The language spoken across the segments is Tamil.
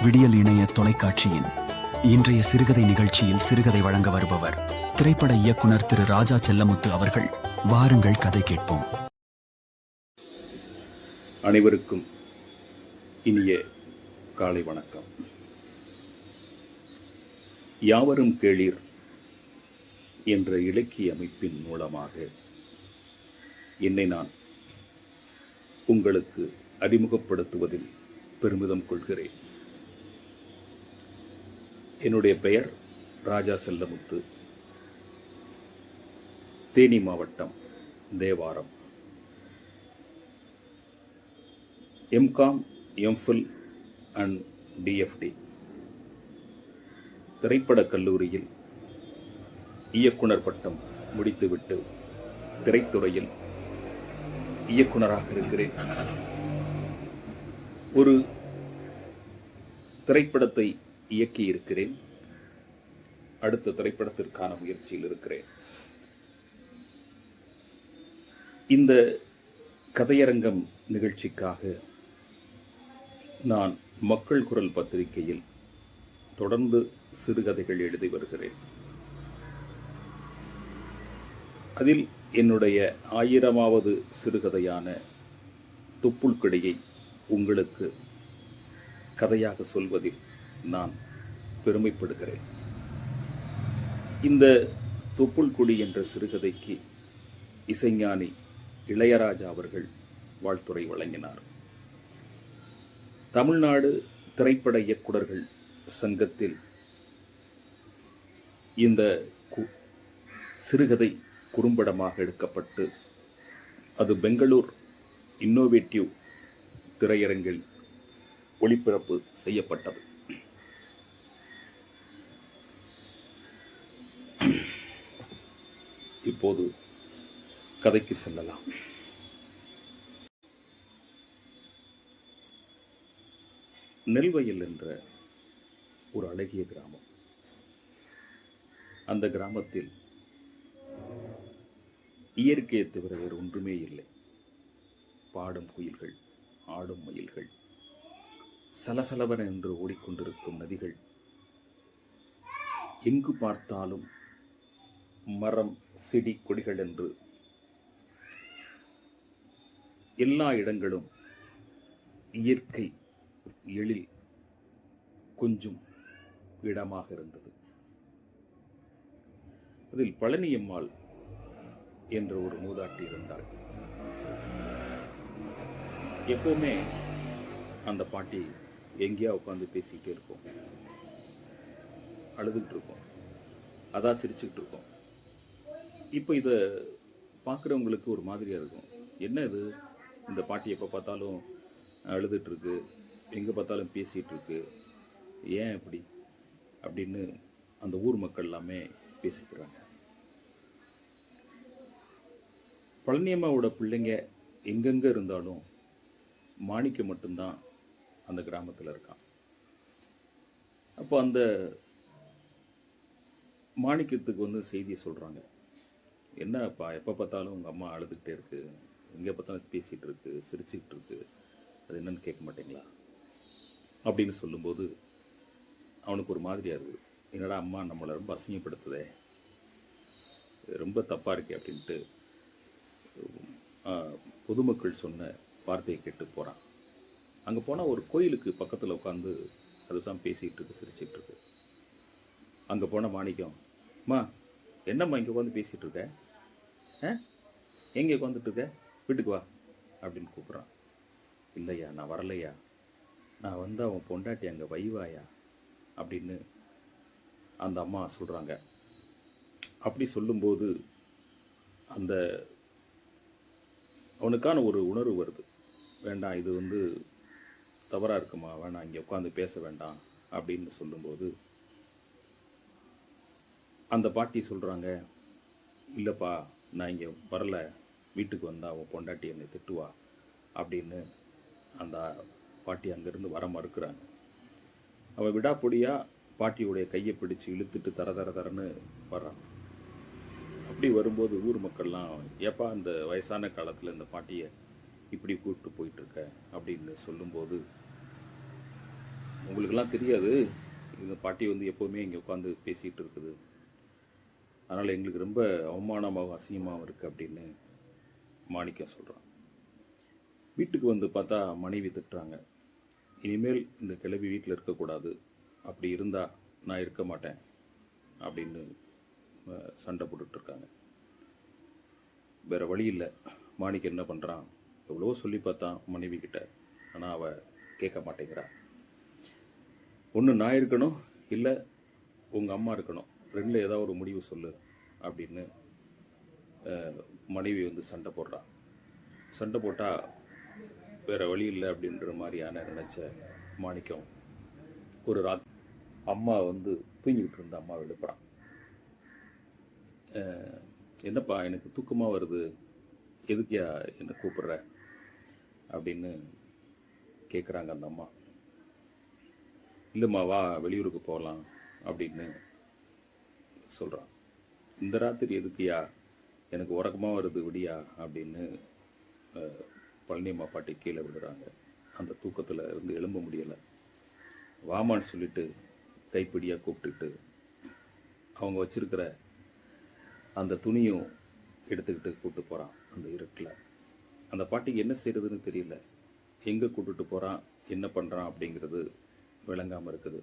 விடியல் இணைய தொலைக்காட்சியின் இன்றைய சிறுகதை நிகழ்ச்சியில் சிறுகதை வழங்க வருபவர் திரைப்பட இயக்குனர் திரு ராஜா செல்லமுத்து அவர்கள். வாருங்கள் கதை கேட்போம். அனைவருக்கும் இனிய காலை வணக்கம். யாவரும் கேளீர் என்ற இலக்கிய அமைப்பின் மூலமாக என்னை நான் உங்களுக்கு அறிமுகப்படுத்துவதில் பெருமிதம் கொள்கிறேன். என்னுடைய பெயர் ராஜா செல்லமுத்து. தேனி மாவட்டம், Thevaram. MCom, MPhil and DFT. திரைப்படக் கல்லூரியில் இயக்குனர் பட்டம் முடித்துவிட்டு திரைத்துறையில் இயக்குனராக இருக்கிறேன். ஒரு திரைப்படத்தை இயக்கி இருக்கிறேன். அடுத்த திரைப்படத்திற்கான முயற்சியில் இருக்கிறேன். இந்த கதையரங்கம் நிகழ்ச்சிக்காக நான் மக்கள் குரல் பத்திரிகையில் தொடர்ந்து சிறுகதைகள் எழுதி வருகிறேன். அதில் என்னுடைய 1000வது சிறுகதையான தொப்புள் கொடியை உங்களுக்கு கதையாக சொல்வதில் நான் பெருமைப்படுகிறேன். இந்த தொப்புள் கொடி என்ற சிறுகதைக்கு இசைஞானி இளையராஜா அவர்கள் வாழ்த்துரை வழங்கினார். தமிழ்நாடு திரைப்பட இயக்குனர்கள் சங்கத்தில் இந்த சிறுகதை குறும்படமாக எடுக்கப்பட்டு அது பெங்களூர் இன்னோவேட்டிவ் திரையரங்கில் ஒளிபரப்பு செய்யப்பட்டது. இப்போது கதைக்கு செல்லலாம். நெல்வயல் என்ற ஒரு அழகிய கிராமம். அந்த கிராமத்தில் இயற்கையை தவிர வேறு ஒன்றுமே இல்லை. பாடும் குயில்கள், ஆடும் மயில்கள், சலசலவன என்று ஓடிக்கொண்டிருக்கும் நதிகள், எங்கு பார்த்தாலும் மரம், செடி, கொடிகள் என்று எல்லா இடங்களும் இயற்கை எழில் கொஞ்சம் இடமாக இருந்தது. அதில் பழனியம்மாள் என்ற ஒரு மூதாட்டி இருந்தாள். எப்பவுமே அந்த பாட்டி எங்கேயா உட்காந்து பேசிக்கிட்டே இருக்கும், அழுதுகிட்டு இருக்கும், அதான் சிரிச்சுக்கிட்டு இருக்கும். இப்போ இதை பார்க்குறவங்களுக்கு ஒரு மாதிரியாக இருக்கும். என்ன இது, இந்த பாட்டி எப்போ பார்த்தாலும் அழுதுட்டு இருக்கு, எங்கே பார்த்தாலும் பேசிகிட்டு இருக்கு, ஏன் இப்படி அப்படின்னு அந்த ஊர் மக்கள் எல்லாமே பேசிக்கிறாங்க. பழனியம்மாவோட பிள்ளைங்க எங்கெங்கே இருந்தாலும் மாணிக்கம் மட்டும்தான் அந்த கிராமத்தில் இருக்கான். அப்போ அந்த மாணிக்கத்துக்கு செய்தியை சொல்கிறாங்க. என்னப்பா, எப்போ பார்த்தாலும் உங்கள் அம்மா அழுதுகிட்டே இருக்கு, எங்கே பார்த்தாலும் பேசிகிட்டு இருக்கு, சிரிச்சுக்கிட்டு இருக்கு, அது என்னன்னு கேட்க மாட்டீங்களா அப்படின்னு சொல்லும்போது அவனுக்கு ஒரு மாதிரியாக இருக்குது. என்னடா அம்மா நம்மளை ரொம்ப அசிங்கப்படுத்துதே, ரொம்ப தப்பாக இருக்கே அப்படின்ட்டு பொதுமக்கள் சொன்ன வார்த்தையை கேட்டு போகிறான். அங்கே போனால் ஒரு கோயிலுக்கு பக்கத்தில் உட்காந்து அதுதான் பேசிகிட்டு இருக்கு, சிரிச்சிட்டு இருக்கு. அங்கே போன மாணிக்கம், அம்மா என்னம்மா இங்கே உட்காந்து பேசிகிட்டு இருக்க, எங்கே உட்காந்துட்டு இருக்க, வீட்டுக்கு வா அப்படின்னு கூப்பிட்றான். இல்லையா, நான் வரலையா, நான் அவன் பொண்டாட்டி அங்கே வைவாயா அப்படின்னு அந்த அம்மா சொல்கிறாங்க. அப்படி சொல்லும்போது அந்த அவனுக்கான ஒரு உணர்வு வருது. வேண்டாம், இது தவறாக இருக்குமா, வேணாம், இங்கே உட்காந்து பேச வேண்டாம் அப்படின்னு சொல்லும்போது அந்த பாட்டி சொல்கிறாங்க, இல்லைப்பா, நான் இங்கே வரல, வீட்டுக்கு வந்தால் அவன் பொண்டாட்டி என்னை திட்டுவா அப்படின்னு அந்த பாட்டி அங்கேருந்து வர மறுக்கிறாங்க. அவன் விடாப்பொடியாக பாட்டியுடைய கையை பிடிச்சு இழுத்துட்டு தர தர தரன்னு வர்றான். அப்படி வரும்போது ஊர் மக்கள்லாம், ஏப்பா இந்த வயசான காலத்தில் இந்த பாட்டியை இப்படி கூப்பிட்டு போயிட்டுருக்க அப்படின்னு சொல்லும்போது உங்களுக்கெல்லாம் தெரியாது, இந்த பாட்டி வந்து எப்போவுமே இங்கே உட்காந்து பேசிகிட்டு இருக்குது. அதனால் எங்களுக்கு ரொம்ப அவமானமாகவும் அசிங்கமாகவும் இருக்குது அப்படின்னு மாணிக்கம் சொல்கிறான். வீட்டுக்கு வந்து பார்த்தா மனைவி திட்டுறாங்க. இனிமேல் இந்த கிழவி வீட்டில் இருக்கக்கூடாது, அப்படி இருந்தால் நான் இருக்க மாட்டேன் அப்படின்னு சண்டை போட்டுட்ருக்காங்க. வேறு வழி இல்லை. மாணிக்கம் என்ன பண்ணுறான், எவ்வளவோ சொல்லி பார்த்தான் மனைவி கிட்ட, ஆனால் அவள் கேட்க மாட்டேங்கிறா. ஒன்று நான் இருக்கணும், இல்லை உங்கள் அம்மா இருக்கணும், ரெண்டில் ஏதாவது ஒரு முடிவு சொல்லு அப்படின்னு மனைவி வந்து சண்டை போடுறான். சண்டை போட்டால் வேறு வழி இல்லை அப்படின்ற மாதிரியான நினச்ச மாணிக்கம் ஒரு அம்மா வந்து தூங்கிக்கிட்டு இருந்த அம்மா எழுப்புறான். என்னப்பா எனக்கு தூக்கமாக வருது, எதுக்கியா என்னை கூப்பிடுற அப்படின்னு கேட்குறாங்க அந்த அம்மா. இல்லைம்மா வா வெளியூருக்கு போகலாம் அப்படின்னு சொல்கிறான். இந்த ராத்திரி எதுக்குயா, எனக்கு உறக்கமாக வருது விடியா அப்படின்னு பழனியம்மா பாட்டி கீழே விடுறாங்க. அந்த தூக்கத்தில் இருந்து எழும்ப முடியலை. வாமான்னு சொல்லிட்டு கைப்பிடியாக கூப்பிட்டுட்டு அவங்க வச்சிருக்கிற அந்த துணியும் எடுத்துக்கிட்டு கூப்பிட்டு போகிறான். அந்த இருட்டில் அந்த பாட்டிக்கு என்ன செய்யறதுன்னு தெரியல. எங்கே கூப்பிட்டு போகிறான், என்ன பண்ணுறான் அப்படிங்கிறது விளங்காமல் இருக்குது.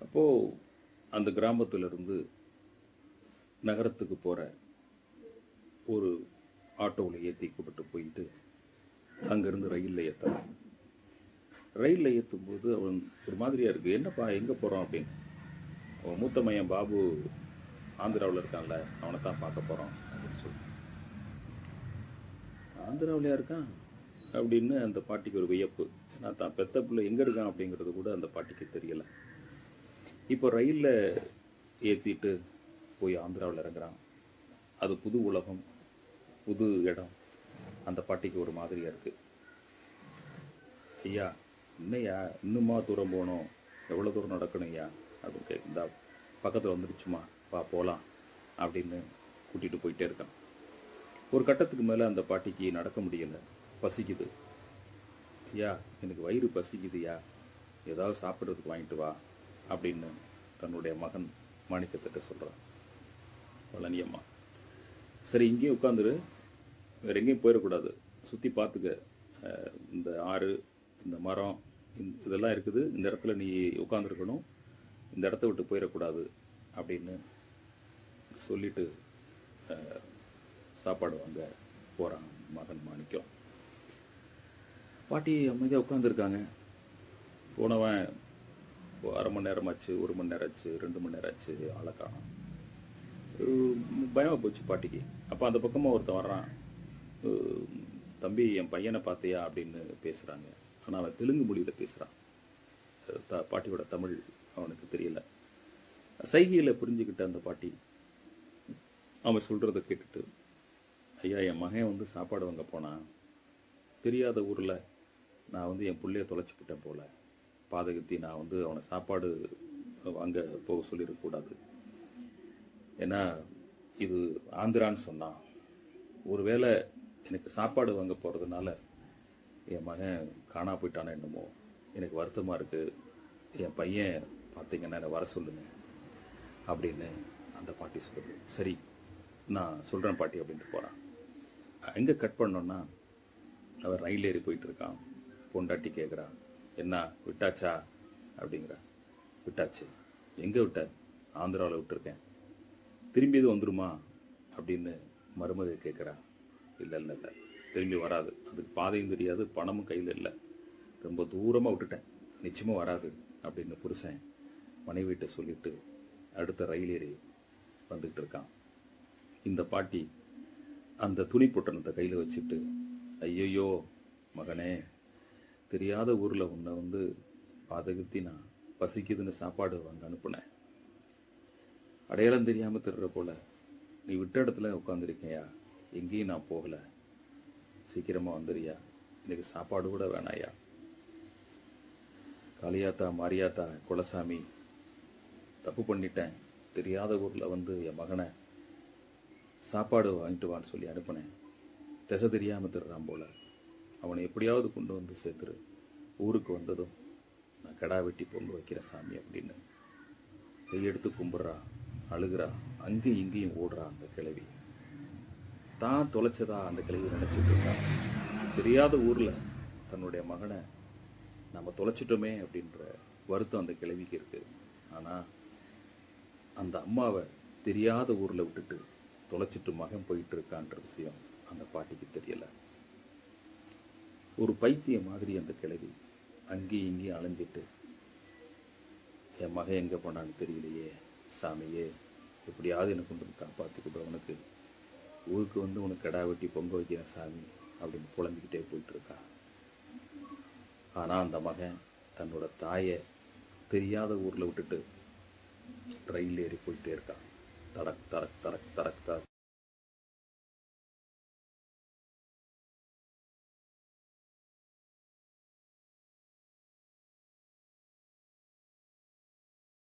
அப்போது அந்த கிராமத்திலிருந்து நகரத்துக்கு போகிற ஒரு ஆட்டோவில் ஏற்றி கூப்பிட்டு போயிட்டு அங்கேருந்து ரயிலில் ஏற்றுறான். ரயிலில் ஏற்றும்போது அவன் ஒரு மாதிரியாக இருக்குது. என்னப்பா எங்கே போகிறோம் அப்படின்னு. அவன் மூத்த மையன் பாபு ஆந்திராவில் இருக்கான்ல, அவனை தான் பார்க்க போகிறோம் அப்படின்னு சொல்லி. ஆந்திராவிலையா இருக்கான் அப்படின்னு அந்த பாட்டிக்கு ஒரு வியப்பு. ஏன்னா தான் பெத்த பிள்ளை எங்கே இருக்கான் அப்படிங்கிறது கூட அந்த பாட்டிக்கு தெரியலை. இப்போ ரயிலில் ஏற்றிட்டு போய் ஆந்திராவில் இறங்குறான். அது புது உலகம், புது இடம். அந்த பாட்டிக்கு ஒரு மாதிரியாக இருக்குது. ஐயா என்னையா இன்னுமா தூரம் போகணும், எவ்வளோ தூரம் நடக்கணும் ஐயா அப்படின்னு இந்த பக்கத்தில் வந்துடுச்சுமா வா போகலாம் அப்படின்னு கூட்டிகிட்டு போயிட்டே இருக்கான். ஒரு கட்டத்துக்கு மேலே அந்த பாட்டிக்கு நடக்க முடியலை, பசிக்குது. ஐயா எனக்கு வயிறு பசிக்குதுயா, ஏதாவது சாப்பிட்றதுக்கு வாங்கிட்டு வா அப்படின்னு தன்னுடைய மகன் மாணிக்கத்திட்ட சொல்கிறான். பழனியம்மா சரி இங்கேயும் உட்காந்துரு, வேறு எங்கேயும் போயிடக்கூடாது, சுற்றி பார்த்துக்க, இந்த ஆறு இந்த மரம் இதெல்லாம் இருக்குது, இந்த இடத்துல நீ உட்காந்துருக்கணும், இந்த இடத்த விட்டு போயிடக்கூடாது அப்படின்னு சொல்லிட்டு சாப்பாடு வாங்க போகிறான் மகன் மாணிக்கம். பாட்டி அமைதியாக உட்காந்துருக்காங்க. போனவன் அரை மணி நேரம் ஆச்சு, 1 மணி நேரம் ஆச்சு, 2 மணி நேரம் ஆச்சு, ஆளை காணோம். பயமாக போச்சு பாட்டிக்கு. அப்போ அந்த பக்கமாக ஒருத்தன் வர்றான். தம்பி என் பையனை பார்த்தியா அப்படின்னு பேசுகிறாங்க. ஆனால் அவன் தெலுங்கு மொழியில் பேசுகிறான். பாட்டியோட தமிழ் அவனுக்கு தெரியல. சைகையில் புரிஞ்சுக்கிட்ட அந்த பாட்டி அவன் சொல்கிறத கேட்டுட்டு, ஐயா என் மகன் வந்து சாப்பாடு வாங்க போனான், தெரியாத ஊரில் நான் வந்து என் பிள்ளைய தொலைச்சிக்கிட்டேன் போல், பாதகத்தி நான் வந்து அவனை சாப்பாடு வாங்க போக சொல்லிடக்கூடாது, ஏன்னா இது ஆந்திரான்னு சொன்னான், ஒருவேளை எனக்கு சாப்பாடு வாங்க போகிறதுனால என் மகன் காணா போயிட்டானே என்னமோ, எனக்கு வருத்தமாக இருக்குது, என் பையன் பார்த்தீங்கன்னா என்னை வர சொல்லுங்க அப்படின்னு அந்த பாட்டி சொல்லுது. சரி நான் சொல்கிறேன் பாட்டி அப்படின்ட்டு போகிறான். எங்கே கட் பண்ணோன்னா அவன் ரயில் ஏறி போயிட்டுருக்கான். பொண்டாட்டி கேட்குறான், என்ன விட்டாச்சா அப்படிங்கிறா. விட்டாச்சு. எங்கே விட்ட? ஆந்திராவில் விட்டுருக்கேன். திரும்பி இது வந்துருமா அப்படின்னு மருமக கேட்குறா. இல்லை இல்லை இல்லை திரும்பி வராது, அதுக்கு பாதையும் தெரியாது, பணமும் கையில் இல்லை, ரொம்ப தூரமாக விட்டுட்டேன், நிச்சயமாக வராது அப்படின்னு புருஷன் மனைவிட்ட சொல்லிட்டு அடுத்த ரயில் ஏறி வந்துக்கிட்டு இருக்கான். இந்த பாட்டி அந்த துணி பொட்டணத்தை கையில் வச்சுட்டு, ஐயையோ மகனே, தெரியாத ஊரில் உன்னை வந்து பாதகத்தி நான் பசிக்குதுன்னு சாப்பாடு வாங்க அனுப்புனேன், அடையாளம் தெரியாமல் திருற போல நீ விட்ட இடத்துல உட்காந்துருக்கேயா, எங்கேயும் நான் போகலை, சீக்கிரமாக வந்துடுறியா, எனக்கு சாப்பாடு கூட வேணாயா. காளியாத்தா மாரியாத்தா குலசாமி, தப்பு பண்ணிட்டேன், தெரியாத ஊரில் வந்து என் மகனை சாப்பாடு வாங்கிட்டு வான்னு சொல்லி அனுப்புனேன், திசை தெரியாமல் திருறான் போல, அவனை எப்படியாவது கொண்டு வந்து சேர்த்துரு, ஊருக்கு வந்ததும் நான் கிடா வெட்டி பொங்க வைக்கிற சாமி அப்படின்னு கையெடுத்து கும்பிட்றா, அழுகிறா, அங்கேயும் இங்கேயும் ஓடுறா அந்த கிழவி. தான் தொலைச்சதா அந்த கிழவி நினச்சிட்டு இருக்கா. தெரியாத ஊரில் தன்னுடைய மகனை நம்ம தொலைச்சிட்டோமே அப்படின்ற வருத்தம் அந்த கிழவிக்கு இருக்குது. ஆனால் அந்த அம்மாவை தெரியாத ஊரில் விட்டுட்டு தொலைச்சிட்டு மகன் போயிட்டு இருக்கான்ற விஷயம் அந்த பாட்டிக்கு தெரியலை. ஒரு பைத்தியம் மாதிரி அந்த கிழவி அங்கேயும் இங்கேயும் அலைஞ்சிட்டு, என் மகன் எங்கே போனான்னு தெரியலையே சாமியே, எப்படியாவது எனக்கு கொண்டு வந்து காப்பாற்றி கொடு, அவனுக்கு ஊருக்கு வந்து உனக்கு கிடா வெட்டி பொங்க வைக்கிறேன் சாமி அப்படின்னு புலம்பிக்கிட்டே போயிட்டுருக்கா. ஆனால் அந்த மகன் தன்னோட தாயை தெரியாத ஊரில் விட்டுட்டு ரயில் ஏறி போயிட்டே இருக்கான். தடக் தரக் தரக் தரக் தரக்